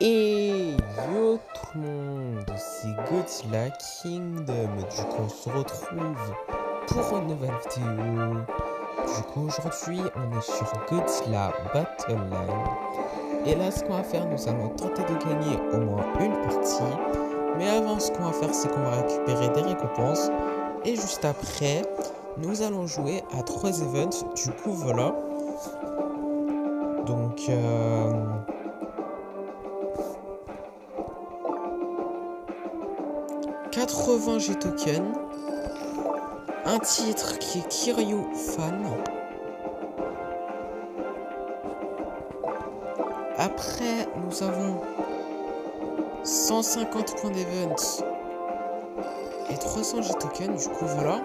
Et yo tout le monde, c'est Godzilla Kingdom. Du coup, on se retrouve pour une nouvelle vidéo. Du coup, aujourd'hui, on est sur Godzilla Battle Line. Et là, ce qu'on va faire, nous allons tenter de gagner au moins une partie. Mais avant, ce qu'on va faire, c'est qu'on va récupérer des récompenses. Et juste après, nous allons jouer à 3 events. Du coup, voilà. Donc, 80 G-Token, un titre qui est Kiryu Fan. Après, nous avons 150 points d'event et 300 G-Token, du coup voilà.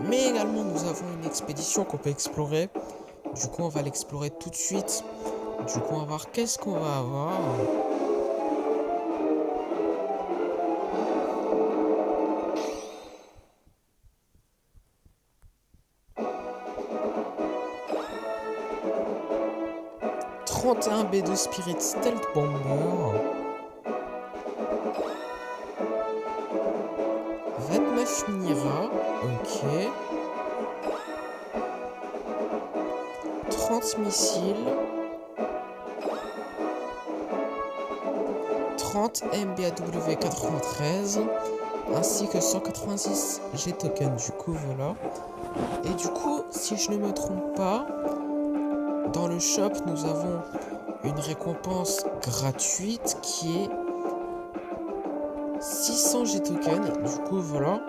Mais également, nous avons une expédition qu'on peut explorer. Du coup, on va l'explorer tout de suite. Du coup, on va voir qu'est-ce qu'on va avoir. B2 Spirit Stealth Bomber, 29 Mira, ok, 30 missiles, 30 MBAW 93, ainsi que 186 G-Token, du coup voilà. Et du coup, si je ne me trompe pas, dans le shop, nous avons une récompense gratuite qui est 600 G-Token, du coup voilà.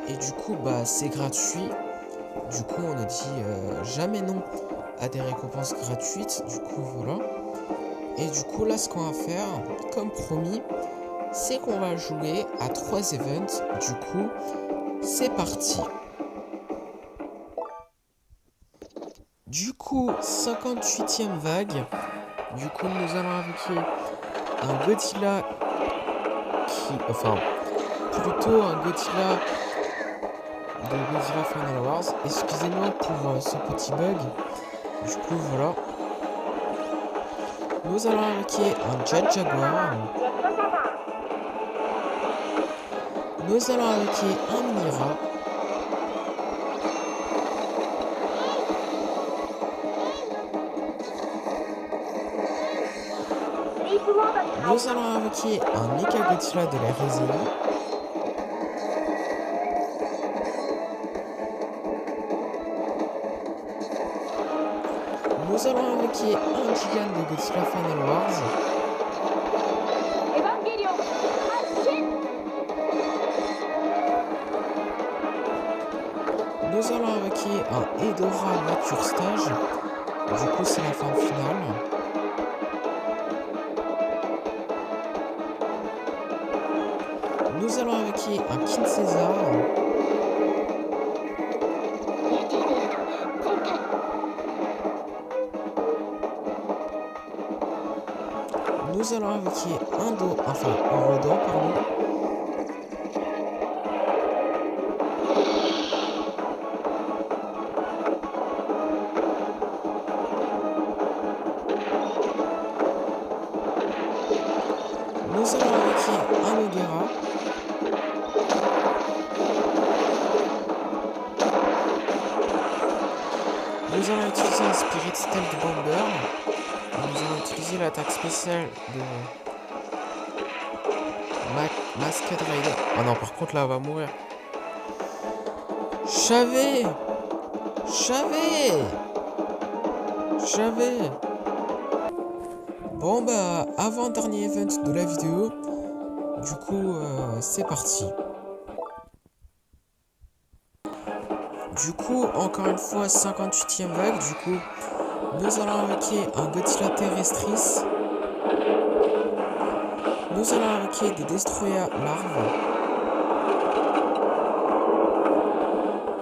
Et du coup, bah c'est gratuit. Du coup, on ne dit jamais non à des récompenses gratuites. Du coup, voilà. Et du coup, là, ce qu'on va faire, comme promis, c'est qu'on va jouer à 3 events. Du coup, c'est parti. Du coup, 58e vague. Du coup, nous allons invoquer un Godzilla qui... Enfin, plutôt un Godzilla de Godzilla Final Wars. Excusez-moi pour ce petit bug. Du coup, voilà. Nous allons invoquer un Jet Jaguar. Nous allons invoquer un Mira. Nous allons invoquer un Mecha Godzilla de la Résine. Nous allons invoquer un Gigant de Godzilla Final Wars. Nous allons invoquer un Hedorah Nature Stage. Du coup, c'est la fin finale. Nous allons invoquer un King Caesar. Nous allons invoquer un Rodon, pardon. Nous allons invoquer un Ogera. Nous allons utiliser un Spirit Stealth Bomber. Nous allons utiliser l'attaque spéciale de Masked Rider. Ah non, par contre là, elle va mourir. J'avais. Bon bah, avant-dernier event de la vidéo. Du coup, c'est parti. Du coup, encore une fois, 58e vague. Du coup, nous allons invoquer un Godzilla Terrestris. Nous allons invoquer des Destroya larves.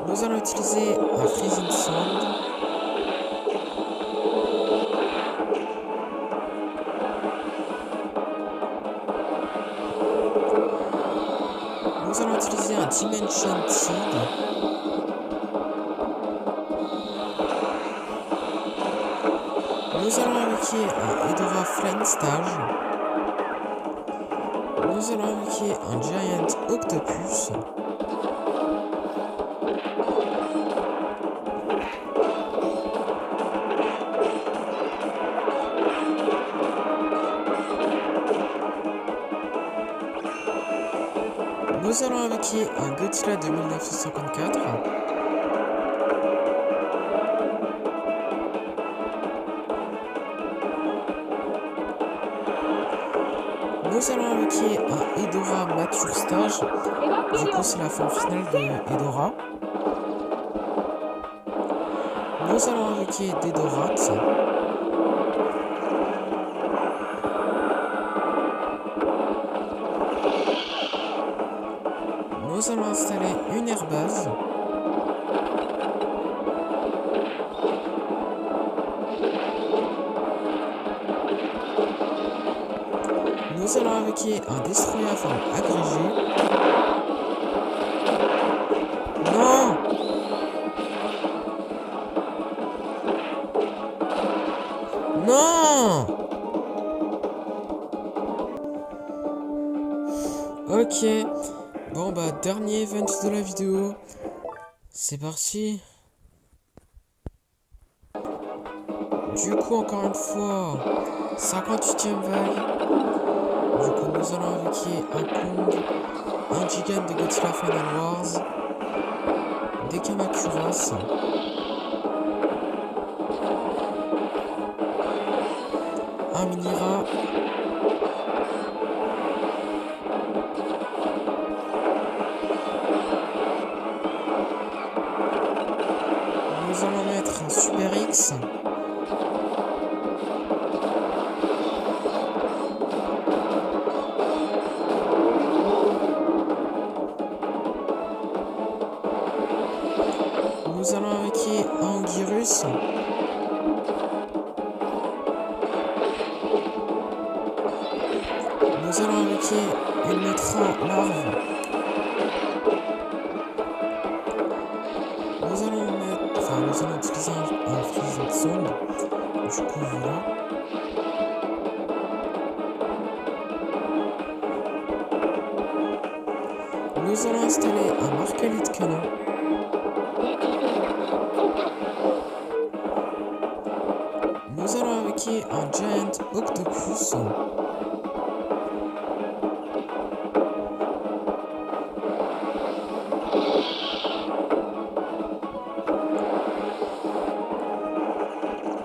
Nous allons utiliser un Freezing Sand. Nous allons utiliser un Dimension Seed. Nous allons invoquer invoquer un Hedora Flame Stage. Nous allons invoquer un Giant Octopus. Nous allons invoquer un Godzilla de 1954. Nous allons invoquer un Hedora Mature Stage. Du coup, c'est la forme finale de Hedora. Nous allons invoquer des Dorats. Nous allons installer une airbase. Nous allons invoquer un destroyer à forme agrégée. Non! Non! Ok. Bon bah, dernier event de la vidéo. C'est parti. Du coup, encore une fois, 58e vague. Du coup, nous allons invoquer un Kong, un Gigant de Godzilla Final Wars, des Kamacuras, un Minira, nous allons mettre un Super X. Nous allons invoquer un Anguirus. Nous allons invoquer une Metra larve. Nous allons utiliser un Freezing Zone. Du coup, voilà. Nous allons installer un Marcalite Canon. Nous allons invoquer un Giant Octopus.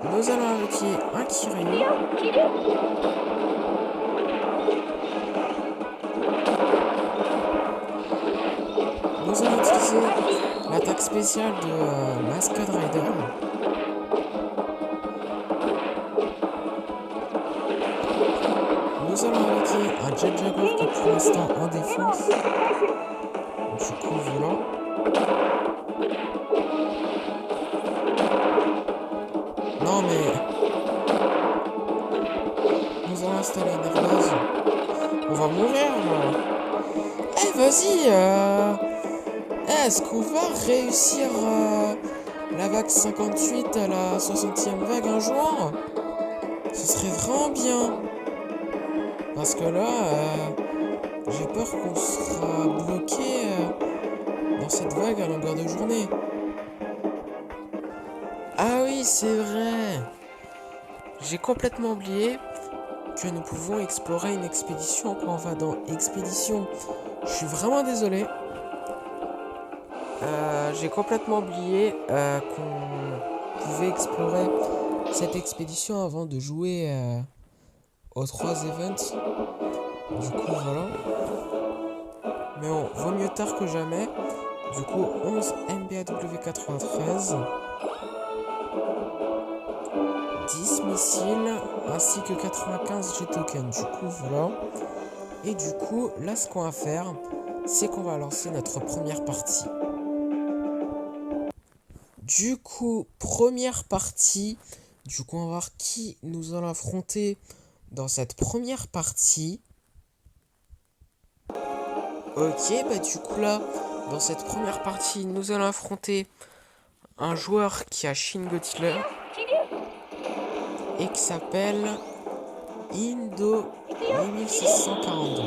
Nous allons invoquer un Kiryu. Nous allons utiliser l'attaque spéciale de Mascot Rider. Nous allons invoquer un Jet Jaguar qui est pour l'instant en défense. Du coup, voilà. Non mais... Nous allons installer une airbase. On va mourir là. Eh vas-y est-ce qu'on va réussir la vague 58 à la 60e vague un jour? Ce serait vraiment bien. Parce que là, j'ai peur qu'on sera bloqué dans cette vague à longueur de journée. Ah oui, c'est vrai. J'ai complètement oublié que nous pouvons explorer une expédition quand on va dans expédition. Je suis vraiment désolé. J'ai complètement oublié qu'on pouvait explorer cette expédition avant de jouer aux 3 events. Du coup, voilà. Mais bon, vaut mieux tard que jamais. Du coup, 11 MBAW93. 10 missiles ainsi que 95 G-tokens. Du coup, voilà. Et du coup, là, ce qu'on va faire, c'est qu'on va lancer notre première partie. Du coup, première partie. Du coup, on va voir qui nous allons affronter dans cette première partie. Ok, bah du coup là, dans cette première partie, nous allons affronter un joueur qui a Shin Godzilla. et qui s'appelle Indo 8642.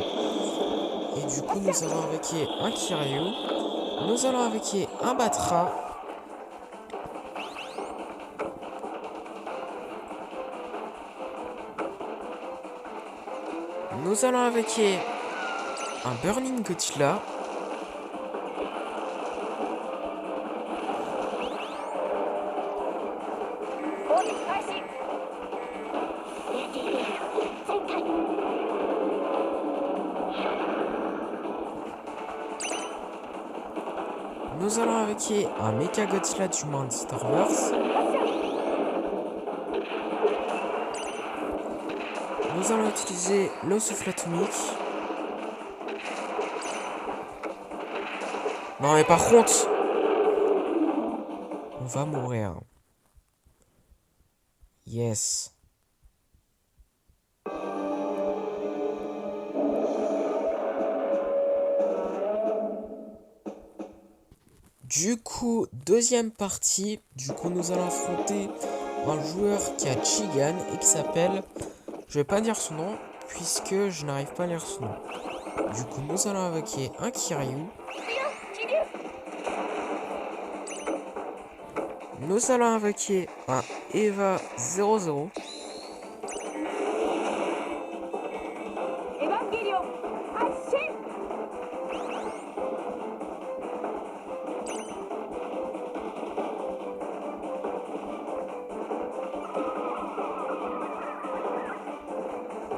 Et du coup, nous allons invoquer un Kiryu. Nous allons invoquer un Batra. Nous allons invoquer un Burning Godzilla. Nous allons invoquer un Mecha Godzilla du Monsterverse. Nous allons utiliser le souffle atomique. Non mais par contre, on va mourir. Yes. Du coup, deuxième partie. Du coup, nous allons affronter un joueur qui a Chigan et qui s'appelle... Je vais pas dire son nom, puisque je n'arrive pas à lire son nom. Du coup, nous allons invoquer un Kiryu. Nous allons invoquer un Eva 00.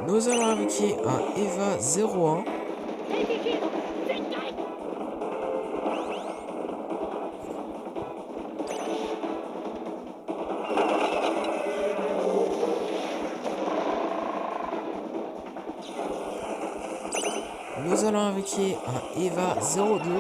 Nous allons invoquer un Eva 01. Nous allons invoquer un Eva 02.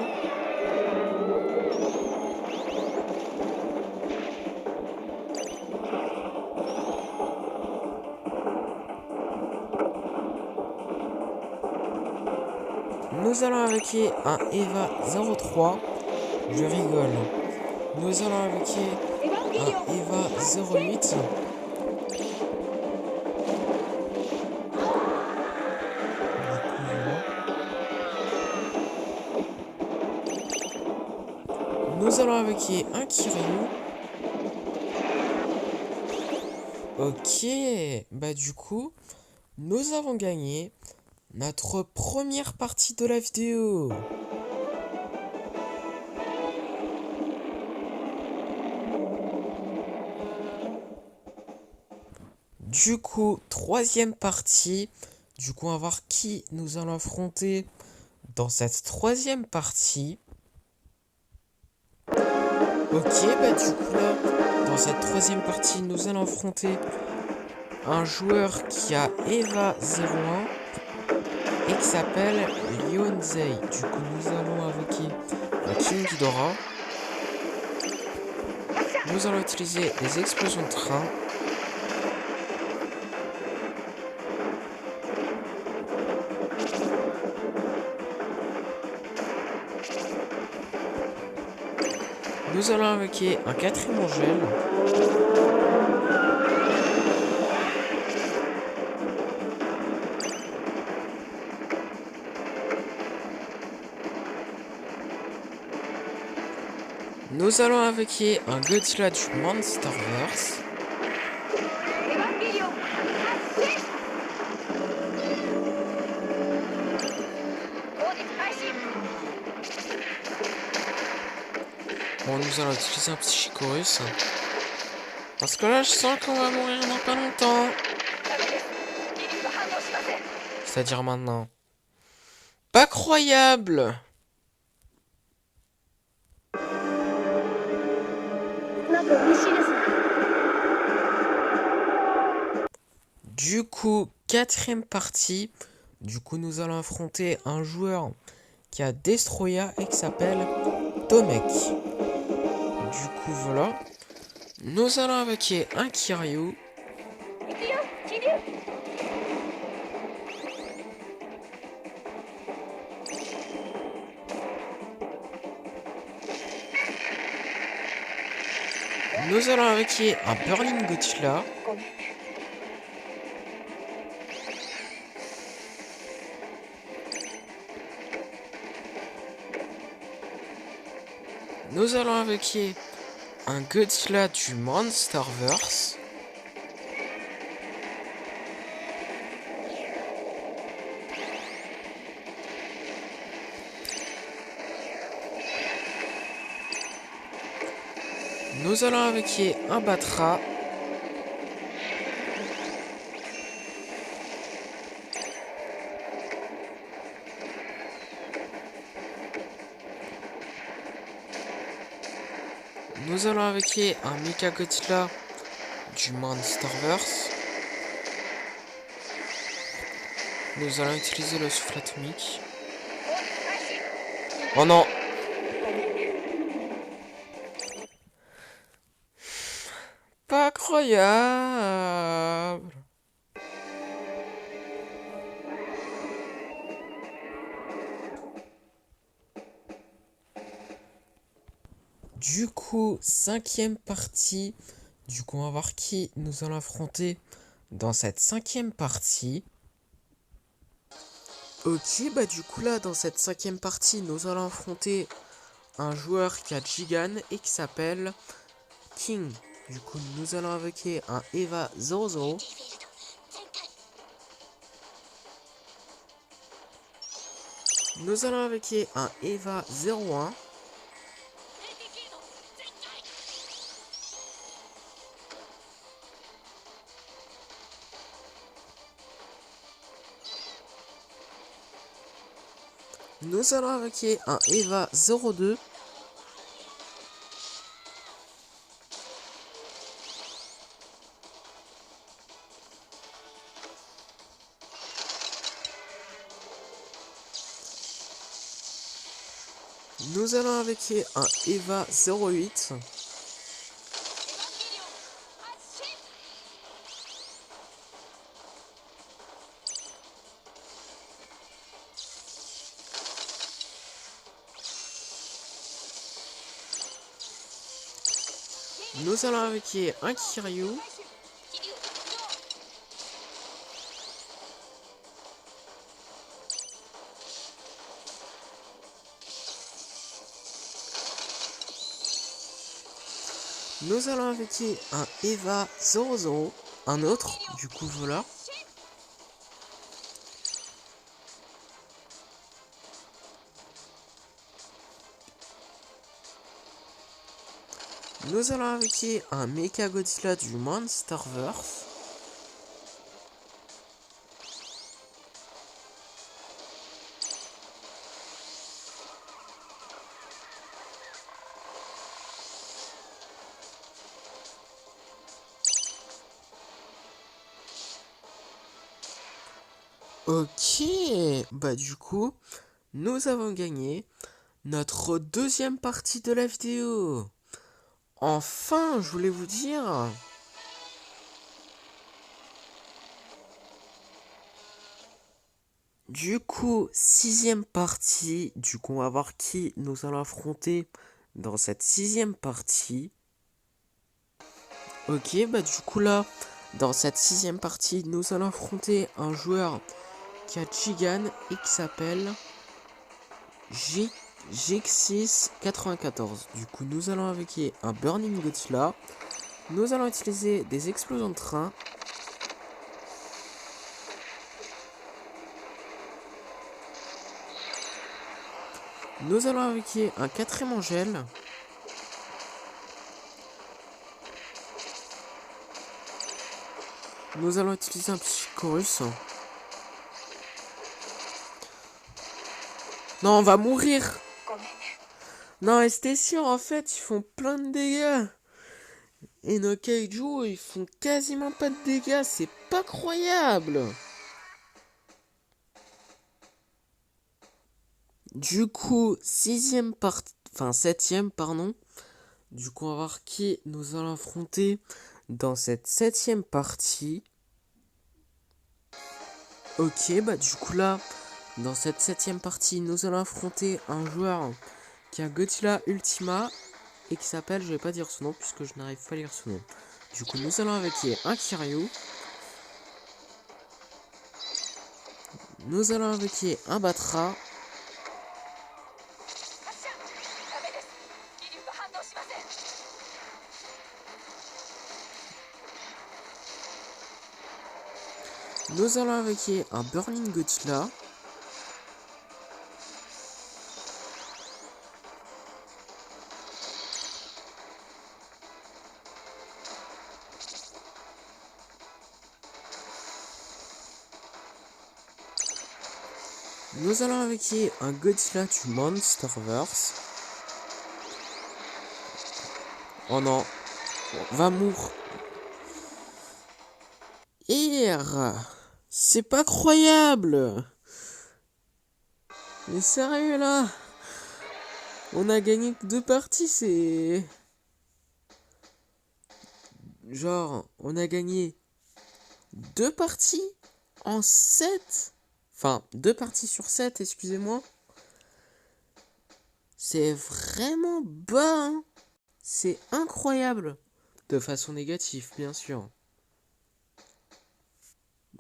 Nous allons invoquer un Eva 03. Je rigole. Nous allons invoquer un Eva 08. Nous allons invoquer un Kiryu. Ok. Bah du coup, nous avons gagné notre première partie de la vidéo. Du coup, troisième partie. Du coup, on va voir qui nous allons affronter dans cette troisième partie. Ok, bah du coup là, dans cette troisième partie, nous allons affronter un joueur qui a Eva 01 et qui s'appelle Lionzei. Du coup, nous allons invoquer un King Ghidorah. Nous allons utiliser les explosions de train. Nous allons invoquer un quatrième angèle. Nous allons invoquer un Godzilla du Monsterverse. Bon, nous allons utiliser un Psychicorus. Parce que là, je sens qu'on va mourir dans pas longtemps. C'est-à-dire maintenant. Pas croyable! Du coup, quatrième partie. Du coup, nous allons affronter un joueur qui a Destroya et qui s'appelle Tomek. Du coup, voilà. Nous allons invoquer un Kiryu. Nous allons invoquer un Burning Godzilla. Nous allons invoquer un Godzilla du Monsterverse. Nous allons invoquer un Batra. Nous allons invoquer un Mecha Godzilla du Monsterverse. Nous allons utiliser le souffle atomique. Oh non! Pas croyable! Du coup, cinquième partie. Du coup, on va voir qui nous allons affronter dans cette cinquième partie. Ok, bah du coup là, dans cette cinquième partie, nous allons affronter un joueur qui a Gigan et qui s'appelle King. Du coup, nous allons invoquer un Eva 00. Nous allons invoquer un Eva 01. Nous allons invoquer un Eva 02. Nous allons invoquer un Eva 08. Nous allons invoquer un Kiryu. Nous allons invoquer un Eva 00. Un autre, du coup voilà. Nous allons invoquer un Mecha Godzilla du Monsterverse. Ok, bah du coup, nous avons gagné notre deuxième partie de la vidéo. Enfin, je voulais vous dire... Du coup, sixième partie. Du coup, on va voir qui nous allons affronter dans cette sixième partie. Ok, bah du coup là, dans cette sixième partie, nous allons affronter un joueur qui a Gigan et qui s'appelle Jix694. Du coup, nous allons invoquer un Burning Godzilla. Nous allons utiliser des explosions de train. Nous allons invoquer un quatrième Angèle. Nous allons utiliser un Psychorus. Non, on va mourir. Non, Estécier, en fait, ils font plein de dégâts. Et nos kaiju, ils font quasiment pas de dégâts. C'est pas croyable. Du coup, sixième partie... Enfin, septième, pardon. Du coup, on va voir qui nous allons affronter dans cette septième partie. Ok, bah du coup là, dans cette septième partie, nous allons affronter un joueur qui a Godzilla Ultima et qui s'appelle, je vais pas dire son nom puisque je n'arrive pas à lire son nom. Du coup, nous allons invoquer un Kiryu. Nous allons invoquer un Batra. Nous allons invoquer un Burning Godzilla. Nous allons invoquer un Godzilla du Monsterverse. Oh non. Va mourir. C'est pas croyable. Mais sérieux là. On a gagné que 2 parties, c'est... Genre, on a gagné 2 parties en 7. Enfin, 2 parties sur 7, excusez-moi. C'est vraiment bas, hein. C'est incroyable. De façon négative, bien sûr.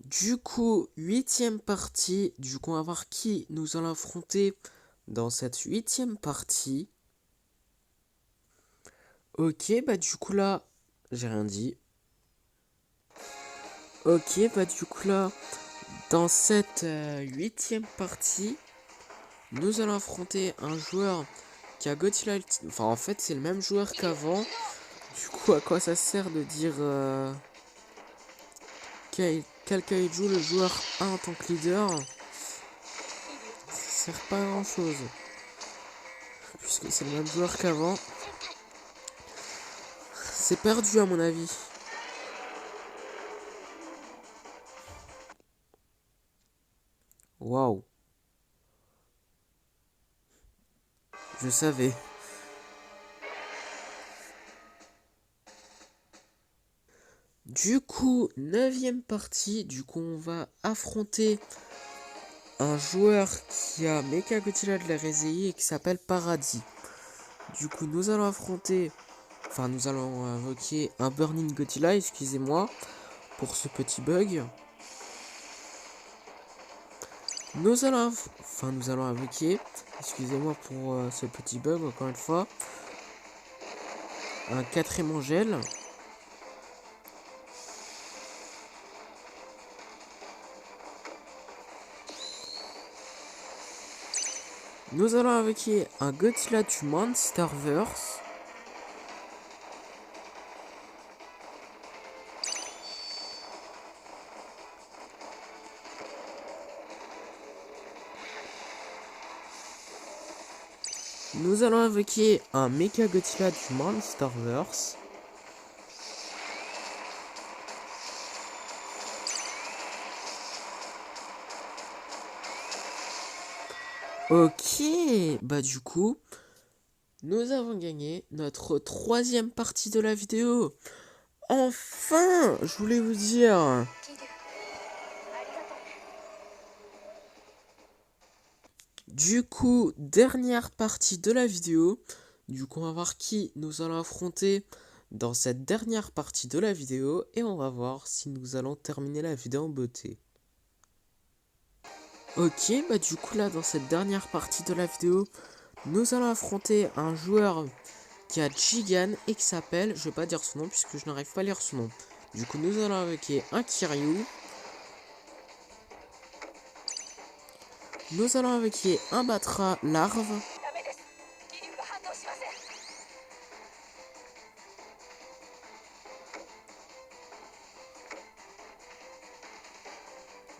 Du coup, 8ème partie. Du coup, on va voir qui nous allons affronter dans cette 8ème partie. Ok, bah du coup là, j'ai rien dit. Ok, bah du coup là, dans cette 8ème partie, nous allons affronter un joueur qui a Godzilla. Enfin, en fait, c'est le même joueur qu'avant. Du coup, à quoi ça sert de dire quel Kaiju, le joueur A en tant que leader? Ça sert pas à grand chose. Puisque c'est le même joueur qu'avant. C'est perdu à mon avis. Waouh. Je savais. Du coup, 9ème partie. Du coup, on va affronter un joueur qui a Mechagodzilla de la Rezei et qui s'appelle Paradis. Du coup, nous allons affronter... Enfin, nous allons invoquer un Burning Godzilla, excusez-moi, pour ce petit bug. Nous allons invoquer, excusez-moi pour ce petit bug, encore une fois, un 4ème Angel. Nous allons invoquer un Godzilla du Monsterverse. Nous allons invoquer un Mechagodzilla du Monsterverse. Ok, bah du coup, nous avons gagné notre 3ème partie de la vidéo. Enfin, je voulais vous dire. Du coup, dernière partie de la vidéo. Du coup, on va voir qui nous allons affronter dans cette dernière partie de la vidéo. Et on va voir si nous allons terminer la vidéo en beauté. Ok, bah du coup là, dans cette dernière partie de la vidéo, nous allons affronter un joueur qui a Gigan et qui s'appelle, je vais pas dire son nom puisque je n'arrive pas à lire son nom. Du coup, nous allons invoquer un Kiryu. Nous allons invoquer un Batra larve.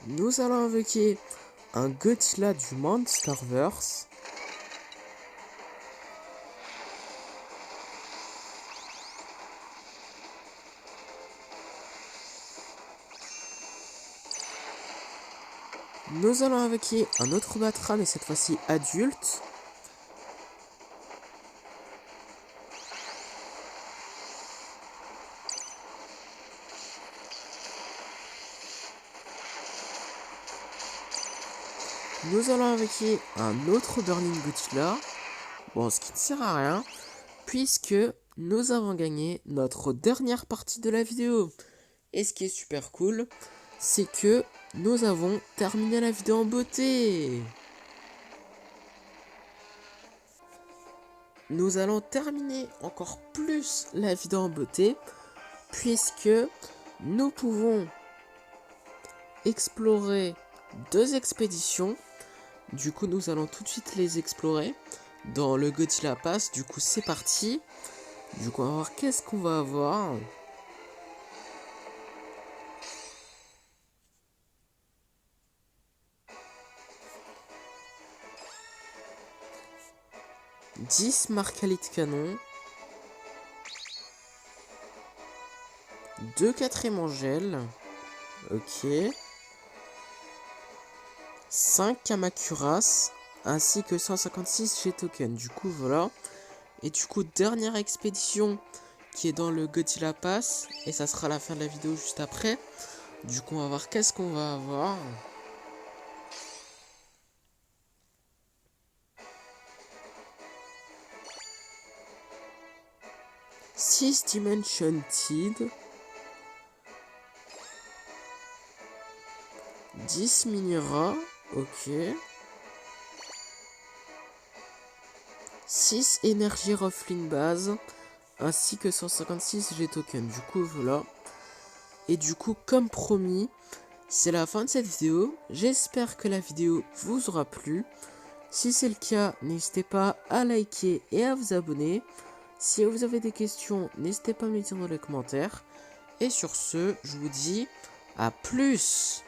Nous allons invoquer un Godzilla du Monsterverse. Nous allons invoquer un autre Batra, mais cette fois-ci adulte. Nous allons invoquer un autre Burning Godzilla. Bon, ce qui ne sert à rien, puisque nous avons gagné notre dernière partie de la vidéo. Et ce qui est super cool, c'est que nous avons terminé la vidéo en beauté. Nous allons terminer encore plus la vidéo en beauté, puisque nous pouvons explorer 2 expéditions. Du coup, nous allons tout de suite les explorer dans le Godzilla Pass. Du coup, c'est parti. Du coup, on va voir qu'est-ce qu'on va avoir. « 10 marcalis de canon. 2 4e angels. Ok. 5 Kamacuras. Ainsi que 156 G-Token. Du coup, voilà. Et du coup, dernière expédition qui est dans le Godzilla Pass. Et ça sera la fin de la vidéo juste après. Du coup, on va voir qu'est-ce qu'on va avoir. Six Dimension Tid. 10 Minira. Ok. 6 Energy Ruffling Base. Ainsi que 156 G-Token. Du coup, voilà. Et du coup, comme promis, c'est la fin de cette vidéo. J'espère que la vidéo vous aura plu. Si c'est le cas, n'hésitez pas à liker et à vous abonner. Si vous avez des questions, n'hésitez pas à me les dire dans les commentaires. Et sur ce, je vous dis à plus.